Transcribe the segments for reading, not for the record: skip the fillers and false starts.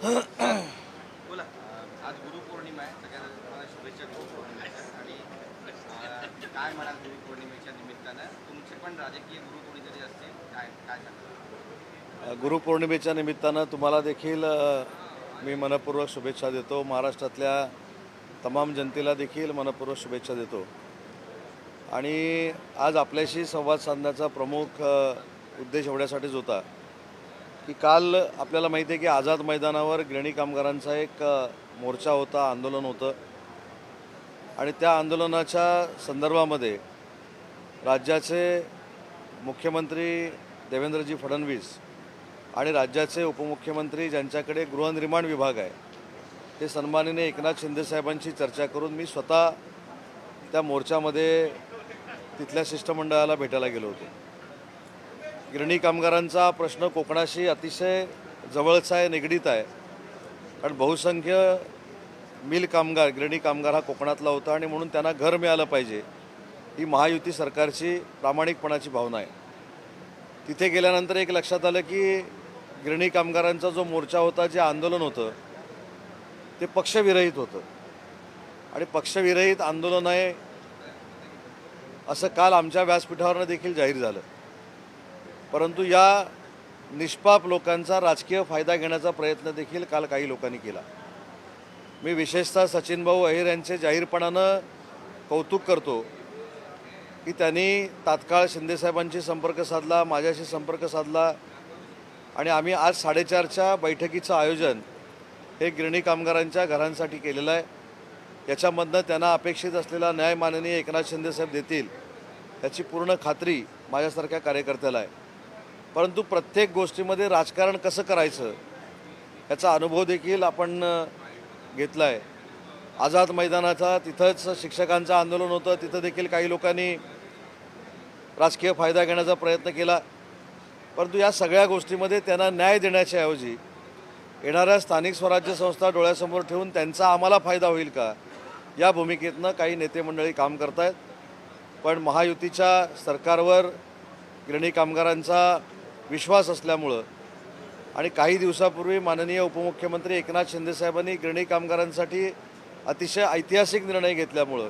बोला. आज गुरुपौर्णिमा आहे. सगळ्यांना तुम्हाला शुभेच्छा गुरुपौर्णिमेच्या. आणि काय म्हणाल गुरुपौर्णिमेच्या निमित्तानं तुमचे पण राजकीय गुरु कोणीतरी असतील, काय काय सांगाल? गुरुपौर्णिमेच्या निमित्तानं तुम्हाला देखील मी मनपूर्वक शुभेच्छा देतो. महाराष्ट्रातल्या तमाम जनतेला देखील मनपूर्वक शुभेच्छा देतो. आणि आज आपल्याशी संवाद साधण्याचा प्रमुख उद्देश एवढ्यासाठीच होता की काल आपल्याला माहिती आहे की आझाद मैदानावर गिरणी कामगारांचा एक मोर्चा होता, आंदोलन होतं. आणि त्या आंदोलनाच्या संदर्भामध्ये राज्याचे मुख्यमंत्री देवेंद्रजी फडणवीस आणि राज्याचे उपमुख्यमंत्री ज्यांच्याकडे गृहनिर्माण विभाग आहे ते सन्माननीय एकनाथ शिंदेसाहेबांची चर्चा करून मी स्वतः त्या मोर्चामध्ये तिथल्या शिष्टमंडळाला भेटायला गेलो होतो. गिरणी कामगारांचा प्रश्न कोकणाशी अतिशय जवळचा आहे, निगडीत आहे. कारण बहुसंख्य मिल कामगार, गिरणी कामगार हा कोकणातला होता आणि म्हणून त्यांना घर मिळालं पाहिजे ही महायुती सरकारची प्रामाणिकपणाची भावना आहे. तिथे गेल्यानंतर एक लक्षात आलं की गिरणी कामगारांचा जो मोर्चा होता, जे आंदोलन होतं ते पक्षविरहित होतं. आणि पक्षविरहित आंदोलन आहे असं काल आमच्या व्यासपीठावरनं देखील जाहीर झालं. परंतु या निष्पाप लोकांचा राजकीय फायदा घेण्याचा प्रयत्न देखील काल काही लोकांनी केला. मी विशेषतः सचिनभाऊ अहिर यांचे जाहीरपणानं कौतुक करतो की त्यांनी तात्काळ शिंदेसाहेबांशी संपर्क साधला, माझ्याशी संपर्क साधला आणि आम्ही आज 4:30च्या बैठकीचं आयोजन हे गिरणी कामगारांच्या घरांसाठी केलेलं आहे. याच्यामधनं त्यांना अपेक्षित असलेला न्याय माननीय एकनाथ शिंदेसाहेब देतील याची पूर्ण खात्री माझ्यासारख्या कार्यकर्त्याला आहे. परंतु प्रत्येक गोष्टीमध्ये राजकारण कसं करायचं याचा अनुभव देखील आपण घेतला आहे. आझाद मैदानाचा तिथंच शिक्षकांचं आंदोलन होतं, तिथं देखील काही लोकांनी राजकीय फायदा घेण्याचा प्रयत्न केला. परंतु या सगळ्या गोष्टीमध्ये त्यांना न्याय देण्याच्या ऐवजी येणाऱ्या स्थानिक स्वराज्य संस्था डोळ्यासमोर ठेवून त्यांचा आम्हाला फायदा होईल का या भूमिकेतनं काही नेते मंडळी काम करत आहेत. पण महायुतीच्या सरकारवर गिरणी कामगारांचा विश्वास असल्यामुळं आणि काही दिवसापूर्वी माननीय उपमुख्यमंत्री एकनाथ शिंदेसाहेबांनी गिरणी कामगारांसाठी अतिशय ऐतिहासिक निर्णय घेतल्यामुळं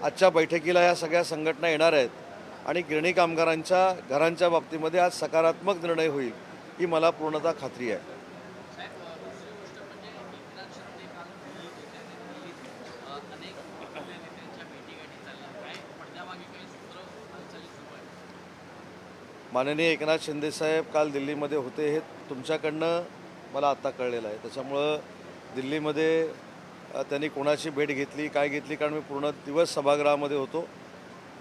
आजच्या बैठकीला या सगळ्या संघटना येणार आहेत आणि गिरणी कामगारांच्या घरांच्या बाबतीमध्ये आज सकारात्मक निर्णय होईल ही मला पूर्णतः खात्री आहे. माननीय एकनाथ शिंदेसाहेब काल दिल्लीमध्ये होते हे तुमच्याकडनं मला आत्ता कळलेलं आहे. त्याच्यामुळं दिल्लीमध्ये त्यांनी कोणाची भेट घेतली, काय घेतली, कारण मी पूर्ण दिवस सभागृहामध्ये होतो.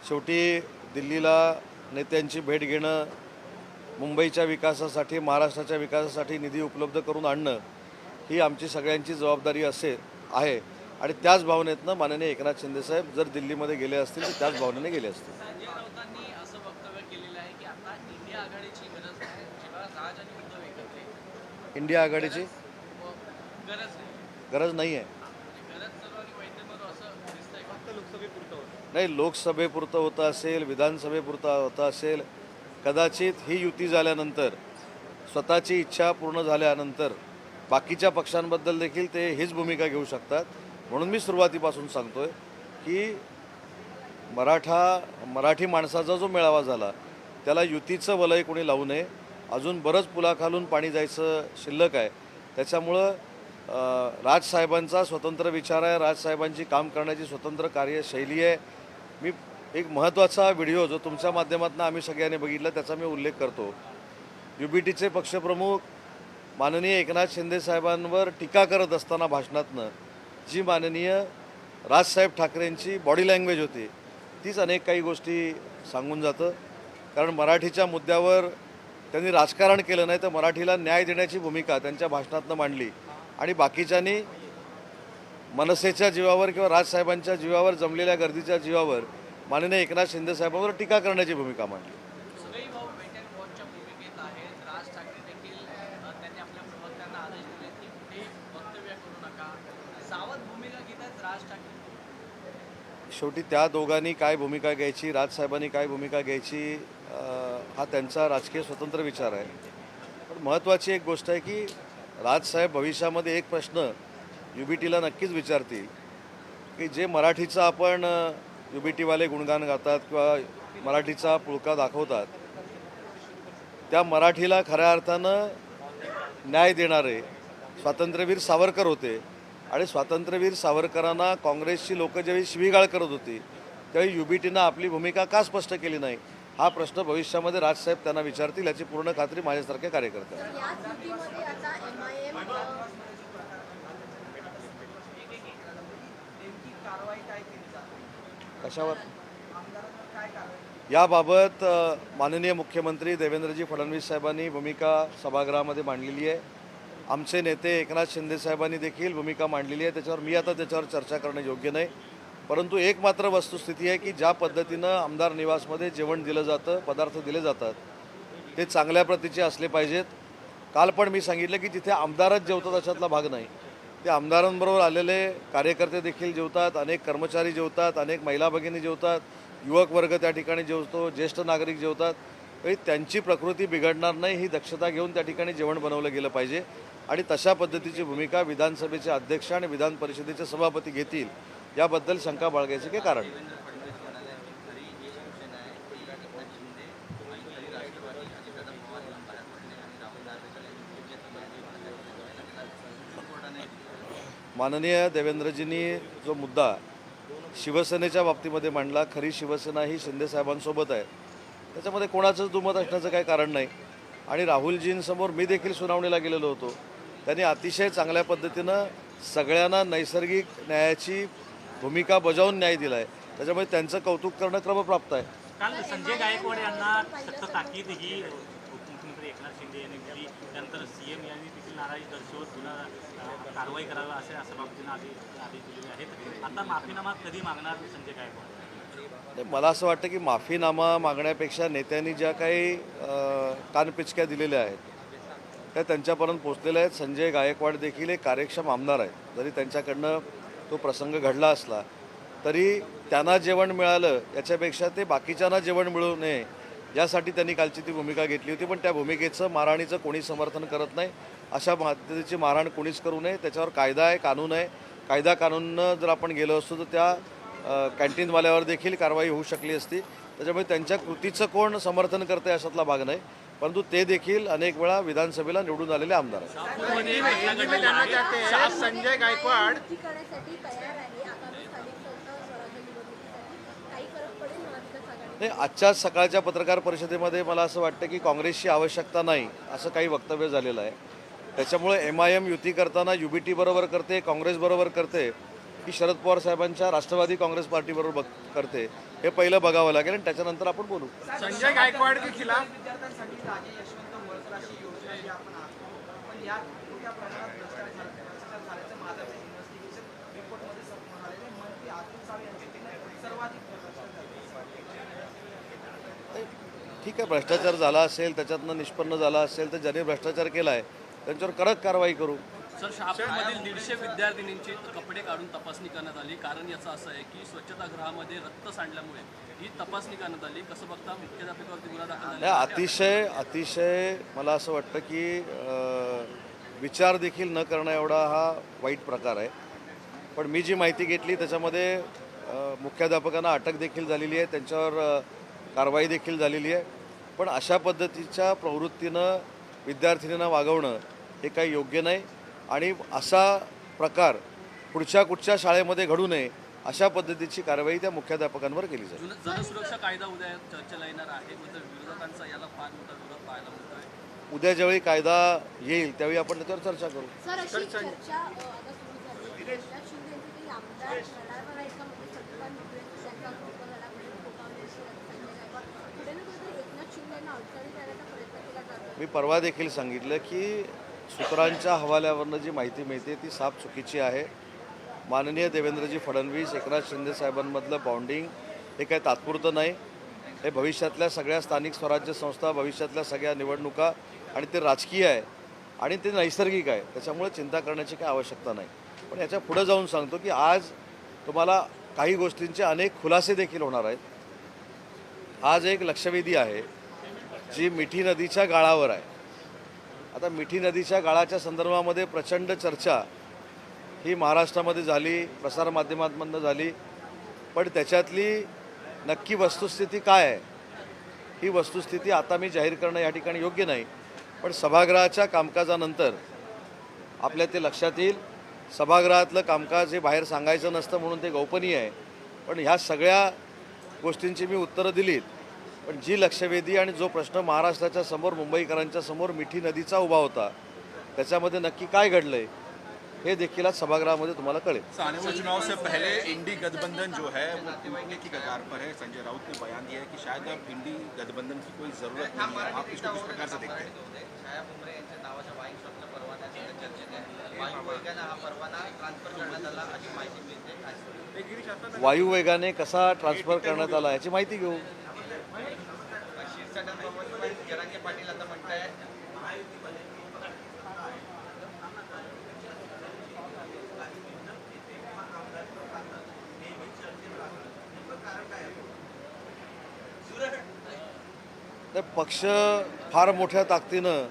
शेवटी दिल्लीला नेत्यांची भेट घेणं, मुंबईच्या विकासासाठी, महाराष्ट्राच्या विकासासाठी निधी उपलब्ध करून आणणं ही आमची सगळ्यांची जबाबदारी आहे. आणि त्याच भावनेतनं माननीय एकनाथ शिंदेसाहेब जर दिल्लीमध्ये गेले असतील तर त्याच भावनेने गेले असतील. इंडिया आघाडीची गरज नाही आहे. नाही, लोकसभेपुरतं होतं असेल, विधानसभेपुरतं होतं असेल, कदाचित ही युती झाल्यानंतर स्वतःची इच्छा पूर्ण झाल्यानंतर बाकीच्या पक्षांबद्दल देखील ते हीच भूमिका घेऊ शकतात. म्हणून मी सुरुवातीपासून सांगतोय की मराठी माणसाचा जो मेळावा झाला त्याला युतीचं वलय कोणी लावू नये. अजून बरंच पुलाखालून पाणी जायचं शिल्लक आहे. त्याच्यामुळं राजसाहेबांचा स्वतंत्र विचार आहे, राजसाहेबांची काम करण्याची स्वतंत्र कार्यशैली आहे. मी एक महत्त्वाचा व्हिडिओ जो तुमच्या माध्यमातून आम्ही सगळ्यांनी बघितला त्याचा मी उल्लेख करतो. UBTचे पक्षप्रमुख माननीय एकनाथ शिंदेसाहेबांवर टीका करत असताना भाषणातनं जी माननीय राजसाहेब ठाकरेंची बॉडी लँग्वेज होती तीच अनेक काही गोष्टी सांगून जातं. कारण मराठीच्या मुद्द्यावर त्यांनी राजकारण केलं नाही तर मराठीला न्याय देण्याची भूमिका त्यांच्या भाषणातनं मांडली आणि बाकीच्यांनी मनसेच्या जीवावर किंवा राजसाहेबांच्या जीवावर, जमलेल्या गर्दीच्या जीवावर माननीय एकनाथ शिंदेसाहेबांवर टीका करण्याची भूमिका मांडली. शेवटी त्या दोघांनी काय भूमिका घ्यायची, राजसाहेबांनी काय भूमिका घ्यायची हा त्यांचा राजकीय स्वतंत्र विचार आहे. पण महत्त्वाची एक गोष्ट आहे की राजसाहेब भविष्यामध्ये एक प्रश्न UBTला नक्कीच विचारतील की जे मराठीचं आपण UBTवाले गुणगान गातात किंवा मराठीचा पुळका दाखवतात, त्या मराठीला खऱ्या अर्थानं न्याय देणारे स्वातंत्र्यवीर सावरकर होते. आणि स्वातंत्र्यवीर सावरकरांना काँग्रेसची लोक ज्यावेळी शिवीगाळ करत होती त्यावेळी UBTनं आपली भूमिका का स्पष्ट केली नाही, हा प्रश्न भविष्यामध्ये राजसाहेब त्यांना विचारतील, याची पूर्ण खात्री माझ्यासारख्या कार्यकर्त्यांना. या स्थितीमध्ये आता MIM कशावर याबाबत माननीय मुख्यमंत्री देवेंद्रजी फडणवीस साहेबांनी भूमिका सभागृहामध्ये मांडलेली आहे. आमचे नेते एकनाथ शिंदे साहेबांनी देखील भूमिका मांडलेली आहे. त्याच्यावर चर्चा करणं योग्य नाही. परंतु एक मात्र वस्तुस्थिती आहे की ज्या पद्धतीनं आमदार निवासमध्ये जेवण दिलं जातं, पदार्थ दिले जातात, ते चांगल्या प्रतीचे असले पाहिजेत. काल पण मी सांगितलं की जिथे आमदारच जेवतात अशातला भाग नाही. ते आमदारांबरोबर आलेले कार्यकर्ते देखील जेवतात, अनेक कर्मचारी जेवतात, अनेक महिला भगिनी जेवतात, युवक वर्ग त्या ठिकाणी जेवतो, ज्येष्ठ नागरिक जेवतात. तरी त्यांची प्रकृती बिघडणार नाही ही दक्षता घेऊन त्या ठिकाणी जेवण बनवलं गेलं पाहिजे. आणि तशा पद्धतीची भूमिका विधानसभेचे अध्यक्ष आणि विधान परिषदेचे सभापती घेतील याबद्दल शंका बाळगायचे काही कारण नाही. देवेंद्र फडणवीस म्हणाले की खरी जी शिवसेना आहे ती एकनाथ शिंदे आणि खरी राष्ट्रवादी अजितदादा पवार यांना बाहेर पडले आणि राहुल नार्वेकर यांनी योग्य कोर्टाने माननीय देवेंद्रजींनी जो मुद्दा शिवसेनेच्या बाबतीमध्ये मांडला, खरी शिवसेना ही शिंदेसाहेबांसोबत आहे, त्याच्यामध्ये कोणाचंच दुमत असण्याचं काही कारण नाही. आणि राहुलजींसमोर मी देखील सुनावणीला गेलेलो होतो. त्यांनी अतिशय चांगल्या पद्धतीनं सगळ्यांना नैसर्गिक न्यायाची भूमिका बजावून न्याय दिला आहे. त्याच्यामुळे त्यांचं कौतुक करणं क्रमप्राप्त आहे. काल संजय गायकवाड यांना सक्त ताकीद ही उपमुख्यमंत्री एकनाथ शिंदे यांनी दिली. त्यानंतर CM यांनी देखील नाराजी दर्शवत पुन्हा कारवाई करावी असे सभापतींना आदेश दिलेले आहेत. आता माफीनामा कधी मागणार संजय गायकवाड? मला असं वाटतं की माफीनामा मागण्यापेक्षा नेत्यांनी ज्या काही कानपिचक्या दिलेल्या आहेत त्या त्यांच्यापर्यंत पोचलेल्या आहेत. संजय गायकवाड देखील एक कार्यक्षम आमदार आहेत. जरी त्यांच्याकडनं तो प्रसंग घडला असला तरी त्यांना जेवण मिळालं याच्यापेक्षा ते बाकीच्यांना जेवण मिळू नये यासाठी त्यांनी कालची ती भूमिका घेतली होती. पण त्या भूमिकेचं मारहाणीचं कोणी समर्थन करत नाही. अशा पद्धतीची मारहाण कोणीच करू नये. त्याच्यावर कायदा आहे, कानून आहे. कायदा कानूननं जर आपण गेलो असतो तर त्या कॅन्टीनवाल्यावर देखील कारवाई होऊ शकली असती. त्याच्यामुळे त्यांच्या कृतीचं कोण समर्थन करतं आहे अशातला भाग नाही. परंतु ते देखील अनेक वेळा विधानसभेला निवडून आलेले आमदार आहेत. संजय गायकवाड करण्यासाठी तयार आहे. आगामी स्थानिक संस्था स्वराज्य निवडणुकीसाठी काही फरक पडेल महाविकास आघाडी? नाही, आजच्याच सकाळच्या पत्रकार परिषदेमध्ये मला असं वाटतं की काँग्रेसची आवश्यकता नाही असं काही वक्तव्य झालेलं आहे. त्याच्यामुळे MIM युती करताना UBT बरोबर करते, काँग्रेसबरोबर करते की शरद पवार साहेबांच्या राष्ट्रवादी काँग्रेस पार्टीबरोबर करते हे पहिलं बघावं लागेल आणि त्याच्यानंतर आपण बोलू. संजय गायकवाड के खिलाफ ठीक आहे, भ्रष्टाचार झाला असेल, त्याच्यातनं निष्पन्न झाला असेल तर ज्यांनी भ्रष्टाचार केला आहे त्यांच्यावर कडक कारवाई करू. सर, शहापूरमधील 150 विद्यार्थिनींची कपडे काढून तपासणी करण्यात आली. कारण याचं असं आहे की स्वच्छतागृहामध्ये रक्त सांडल्यामुळे ही तपासणी करण्यात आली. कसं बघता मुख्याध्यापकावरती गुन्हा दाखल झाला? अतिशय मला असं वाटतं की विचार देखील न करणं एवढा हा वाईट प्रकार आहे. पण मी जी माहिती घेतली त्याच्यामध्ये मुख्याध्यापकांना अटक देखील झालेली आहे, त्यांच्यावर कारवाई देखील झालेली आहे. पण अशा पद्धतीच्या प्रवृत्तीनं विद्यार्थिनींना वागवणं हे काही योग्य नाही. आणि असा प्रकार पुढच्या कुठच्या शाळेमध्ये घडू नये अशा पद्धतीची कारवाई त्या मुख्याध्यापकांवर केली जाईल. जनसुरक्षा कायदा उद्या चर्चेला येणार आहे. मात्र विरोधकांचा याला फार मोठा विरोध पाहायला मिळतोय. उद्या ज्यावेळी कायदा येईल त्यावेळी आपण त्याच्यावर चर्चा करू. सर, अशी चर्चा आता सुरू झाली. एकनाथ शिंदे यांचे काही आमदार घरावर आहेत का? म्हणजे सत्तार नोकरी त्यांचा वापर झाला म्हणजे गोपावले संजय गायकवाड कुठे ना कुठेतरी एकनाथ शिंदे यांना अडचणी देण्याचा प्रयत्न केला जातो. मी परवा देखील सांगितलं की सूत्रांच्या हवाल्यावरनं जी माहिती मिळते ती साफ चुकीची आहे. माननीय देवेंद्रजी फडणवीस एकनाथ शिंदे साहेबांमधलं बॉन्डिंग हे काही तात्पुरतं नाही. हे भविष्यातल्या सगळ्या स्थानिक स्वराज्य संस्था, भविष्यातल्या सगळ्या निवडणुका आणि ते राजकीय आहे आणि ते नैसर्गिक आहे. त्याच्यामुळे चिंता करण्याची काही आवश्यकता नाही. पण याच्या पुढे जाऊन सांगतो की आज तुम्हाला काही गोष्टींचे अनेक खुलासे देखील होणार आहेत. आज एक लक्षवेधी आहे जी मिठी नदीच्या गाळावर आहे. आता मिठी नदीच्या गाळाच्या संदर्भामध्ये प्रचंड चर्चा ही महाराष्ट्रामध्ये झाली, प्रसारमाध्यमांमधनं झाली, पण त्याच्यातली नक्की वस्तुस्थिती काय आहे ही वस्तुस्थिती आता मी जाहीर करणं या ठिकाणी योग्य नाही. पण सभागृहाच्या कामकाजानंतर आपल्या ते लक्षात येईल. सभागृहातलं कामकाज हे बाहेर सांगायचं नसतं म्हणून ते गोपनीय आहे. पण ह्या सगळ्या गोष्टींची मी उत्तरं दिलीत. पण जी लक्षवेधी आणि जो प्रश्न महाराष्ट्राच्या समोर, मुंबईकरांच्या समोर मिठी नदीचा उभा होता, त्याच्यामध्ये नक्की काय घडलंय हे देखील आज सभागृहामध्ये तुम्हाला कळेल. आने वाले चुनाव से पहले इंडी गठबंधन जो है वो टूटने की कगार पर है. संजय राउत ने बयान दिया है कि शायद अब इंडी गठबंधन की कोई जरूरत नहीं है. आप इसको किस प्रकार से देखते हैं? छाया भुमरे यांच्या नावाच्या वाईन शॉपच्या परवान्याच्या चर्चेत आहे. वायुवेगानं हा परवाना ट्रान्सफर करण्यात आला अशी माहिती मिळते. वायुवेगाने कसा ट्रान्सफर करण्यात आला याची माहिती घेऊ. शिरसाटांबाबत पण जरांगे पाटील आता म्हणताय तर पक्ष फार मोठ्या ताकदीनं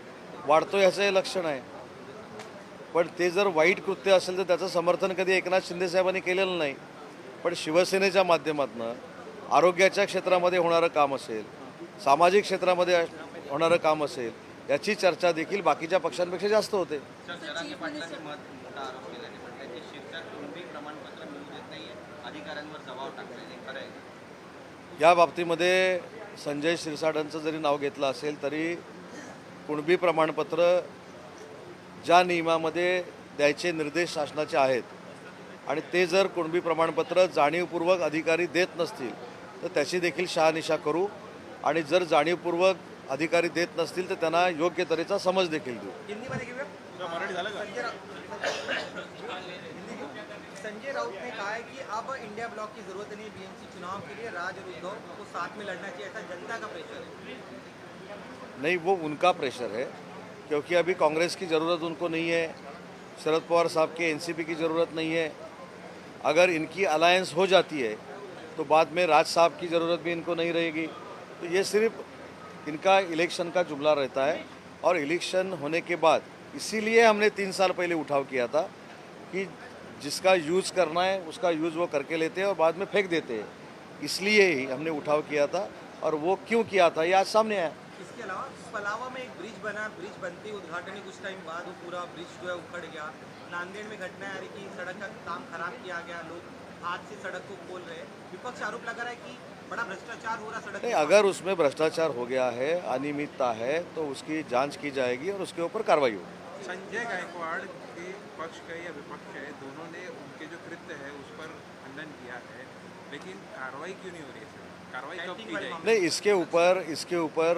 वाढतो याचं हे लक्षण आहे. पण ते जर वाईट कृत्य असेल तर त्याचं समर्थन कधी एकनाथ शिंदेसाहेबांनी केलेलं नाही. पण शिवसेनेच्या माध्यमातून आरोग्याच्या क्षेत्रामध्ये होणारं काम असेल, सामाजिक क्षेत्रामध्ये होणारं काम असेल, याची चर्चा देखील बाकीच्या पक्षांपेक्षा जास्त होते. जरांगे पाटलांनी मोठा आरोप केला. ते म्हणतात की शिरसाट कुणबी प्रमाणपत्र मिळू देत नाहीये, अधिकाऱ्यांवर दबाव टाकलाय. हे खरं आहे? या बाबतीमध्ये संजय शिरसाटांचं जरी नाव घेतलं असेल तरी कुणबी प्रमाणपत्र ज्या नियमामध्ये द्यायचे निर्देश शासनाचे आहेत आणि ते जर कुणबी प्रमाणपत्र जाणीवपूर्वक अधिकारी देत नसतील तर त्याची देखील शहानिशा करू. आणि जर जाणीवपूर्वक अधिकारी देत नसतील तर त्यांना योग्य तऱ्हेचा समज देखील देऊ. मराठी झालं का? संजय राउत ने कहा है कि अब इंडिया ब्लॉक की जरूरत नहीं, बीएमसी चुनाव के लिए राज और उद्धव को साथ में लड़ना चाहिए, ऐसा जनता का प्रेशर है. नहीं, वो उनका प्रेशर है क्योंकि अभी कांग्रेस की ज़रूरत उनको नहीं है, शरद पवार साहब के एनसीपी की ज़रूरत नहीं है. अगर इनकी अलायंस हो जाती है तो बाद में राज साहब की ज़रूरत भी इनको नहीं रहेगी. तो ये सिर्फ इनका इलेक्शन का जुमला रहता है. और इलेक्शन होने के बाद इसीलिए हमने 3 साल पहले उठाव किया था कि जिसका यूज़ करना है उसका यूज़ वो करके लेते हैं और बाद में फेंक देते हैं. इसलिए ही हमने उठाव किया था. और वो क्यों किया था ये आज सामने आया. इसके अलावा पलावा में एक ब्रिज बना, ब्रिज बनते ही उद्घाटन ही कुछ टाइम बाद वो पूरा ब्रिज जो है उखड़ गया. नांदेड़ में घटना आ रही कि सड़क का काम खराब किया गया, लोग हाथ से सड़क को खोल रहे हैं. विपक्ष आरोप लगा रहा है कि बड़ा भ्रष्टाचार हो रहा सड़क नहीं, के अगर उसमें भ्रष्टाचार हो गया है, अनियमितता है तो उसकी जांच की जाएगी और उसके ऊपर कार्रवाई होगी. संजय गायकवाड़ के पक्ष का या विपक्ष है, दोनों ने उनके जो कृत्य है उस पर खंडन किया है, लेकिन कार्रवाई क्यों नहीं हो रही है सर? कार्रवाई कब की जाएगी? नहीं, इसके ऊपर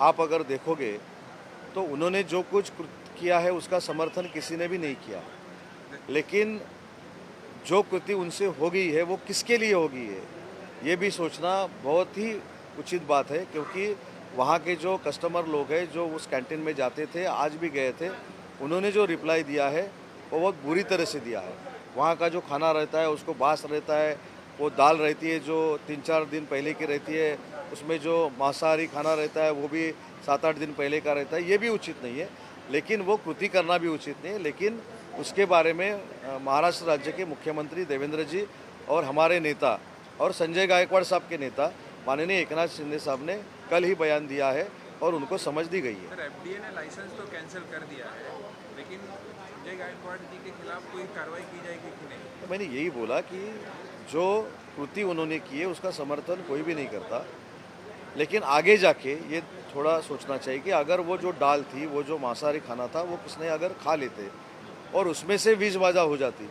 आप अगर देखोगे तो उन्होंने जो कुछ किया है उसका समर्थन किसी ने भी नहीं किया. लेकिन जो कृति उनसे हो गई है वो किसके लिए हो गई है ये भी सोचना बहुत ही उचित बात है. क्योंकि वहाँ के जो कस्टमर लोग हैं जो उस कैंटीन में जाते थे, आज भी गए थे, उन्होंने जो रिप्लाई दिया है वो बहुत बुरी तरह से दिया है. वहाँ का जो खाना रहता है उसको बास रहता है, वो दाल रहती है जो 3-4 दिन पहले की रहती है, उसमें जो मांसाहारी खाना रहता है वो भी 7-8 दिन पहले का रहता है. ये भी उचित नहीं है. लेकिन वो कृति करना भी उचित नहीं है. लेकिन उसके बारे में महाराष्ट्र राज्य के मुख्यमंत्री देवेंद्र जी और हमारे नेता और संजय गायकवाड़ साहब के नेता माननीय एकनाथ शिंदे साहब ने कल ही बयान दिया है और उनको समझ दी गई है. सर, एफडीए ने लाइसेंस तो कैंसिल कर दिया है, लेकिन संजय गायकवाड़ जी के खिलाफ कोई कार्रवाई की जाएगी कि नहीं? तो मैंने यही बोला कि जो कृति उन्होंने की है उसका समर्थन कोई भी नहीं करता. लेकिन आगे जाके ये थोड़ा सोचना चाहिए कि अगर वो जो दाल थी, वो जो मांसाहारी खाना था, वो किसने अगर खा लेते और उसमें से विषबाधा हो जाती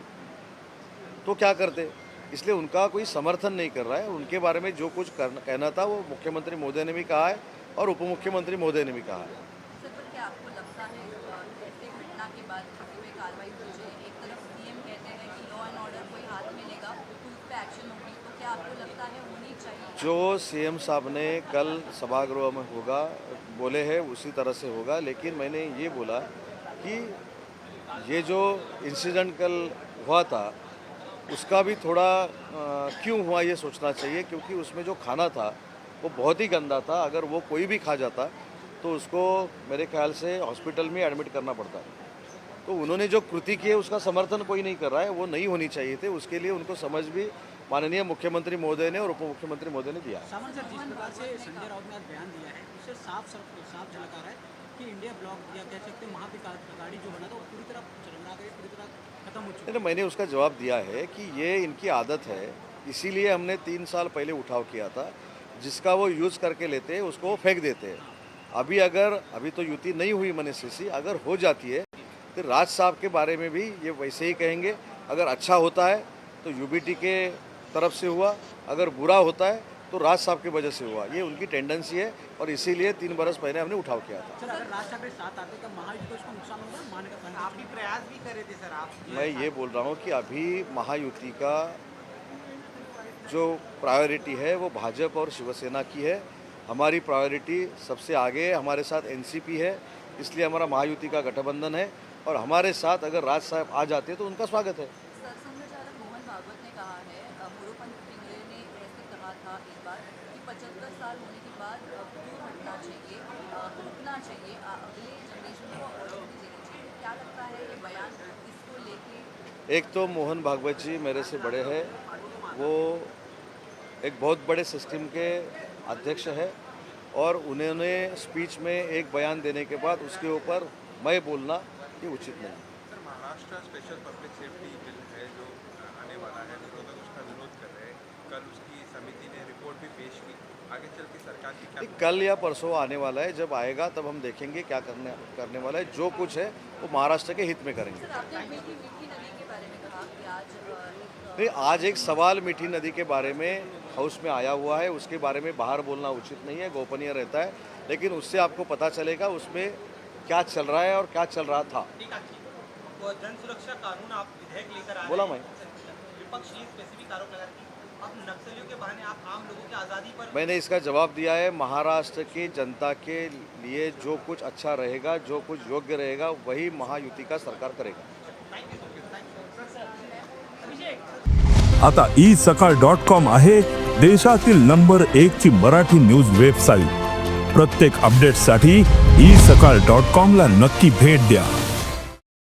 तो क्या करते. इसलिए उनका कोई समर्थन नहीं कर रहा है. उनके बारे में जो कुछ कहना था वो मुख्यमंत्री महोदय ने भी कहा है और उप मुख्यमंत्री महोदय ने भी कहा है. सर, पर क्या आपको लगता है ऐसी घटना के बाद किसी पे कार्रवाई होनी चाहिए? एक तरफ सीएम कहते हैं कि लॉ एंड ऑर्डर कोई हाथ में लेगा तो उस पर एक्शन होगी, तो क्या आपको लगता है होनी चाहिए? जो सीएम साहब ने कल सभागृह में होगा बोले हैं उसी तरह से होगा. लेकिन मैंने ये बोला कि ये जो इंसिडेंट कल हुआ था उसका भी थोड़ा क्यों हुआ ये सोचना चाहिए. क्योंकि उसमें जो खाना था वो बहुत ही गंदा था. अगर वो कोई भी खा जाता तो उसको मेरे ख्याल से हॉस्पिटल में एडमिट करना पड़ता है। तो उन्होंने जो कृति की है उसका समर्थन कोई नहीं कर रहा है, वो नहीं होनी चाहिए थे। उसके लिए उनको समझ भी माननीय मुख्यमंत्री महोदय ने और उप मुख्यमंत्री महोदय ने दिया। सामंत सर, जिस प्रकार से संजय राउत ने आज बयान दिया है उससे साफ झलक आ रहा है कि इंडिया ब्लॉक या कह सकते हैं महाविकास अघाड़ी जो बना था वो पूरी तरह चरमरा गई, पूरी तरह खत्म हो चुका है। नहीं, मैंने उसका जवाब दिया है कि ये इनकी आदत है, इसीलिए हमने 3 साल पहले उठाव किया था। जिसका वो यूज़ करके लेते हैं उसको वो फेंक देते हैं। अभी तो युति नहीं हुई मनस्वी, अगर हो जाती है तो राज साहब के बारे में भी ये वैसे ही कहेंगे। अगर अच्छा होता है तो यूबीटी के तरफ से हुआ, अगर बुरा होता है तो राज साहब की वजह से हुआ। ये उनकी टेंडेंसी है और इसीलिए 3 बरस पहले हमने उठाव किया था। सर, अगर राज ठाकरे साथ आते तो महायुति को इसको नुकसान होगा मानने का plan आप भी प्रयास भी कर रहे थे सर आप। मैं ये बोल रहा हूँ कि अभी महायुति का जो प्रायोरिटी है वो भाजपा और शिवसेना की है। हमारी प्रायोरिटी सबसे आगे है, हमारे साथ एनसीपी है, इसलिए हमारा महायुति का गठबंधन है। और हमारे साथ अगर राज साहब आ जाते हैं तो उनका स्वागत है। संघचालक मोहन भागवत ने कहा है, मोरोपंत पिंगले ने ऐसे कहा था एक बार कि 75 साल होने के बाद दूर हटना चाहिए, रुकना चाहिए, अगले जनरेशन को अपॉर्चुनिटी देनी चाहिए। क्या लगता है ये बयान इसको लेके? एक तो मोहन भागवत जी मेरे से बड़े हैं, वो एक बहुत बड़े सिस्टम के अध्यक्ष है और उन्होंने स्पीच में एक बयान देने के बाद उसके ऊपर मैं बोलना ये उचित नहीं। Sir, Maharashtra special public safety bill है जो आने वाला है, विरोधक उसका विरोध कर रहे हैं। कल उसकी समिति ने रिपोर्ट भी पेश की, आगे चल के सरकार की क्या? कल या परसों आने वाला है, जब आएगा तब हम देखेंगे क्या करने वाला है। जो कुछ है वो महाराष्ट्र के हित में करेंगे। सर, आपने मीठी नदी के बारे में कहा कि नहीं, आज एक सवाल मीठी नदी के बारे में हाउस में आया हुआ है, उसके बारे में बाहर बोलना उचित नहीं है, गोपनीय रहता है। लेकिन उससे आपको पता चलेगा उसमें क्या चल रहा है और क्या चल रहा था। वो जन सुरक्षा कानून आप विधेयक लेकर आए, बोला मैं। विपक्ष ये स्पेसिफिक आरोप लगा कि अब नक्सलियों के बहाने आप आम लोगों की आज़ादी पर। मैंने इसका जवाब दिया है, महाराष्ट्र की जनता के लिए जो कुछ अच्छा रहेगा, जो कुछ योग्य रहेगा, वही महायुति का सरकार करेगा। आता isakal.com आहे देशातील नंबर 1 ची मराठी न्यूज वेबसाईट। प्रत्येक अपडेटसाठी isakal.com ला नक्की भेट द्या।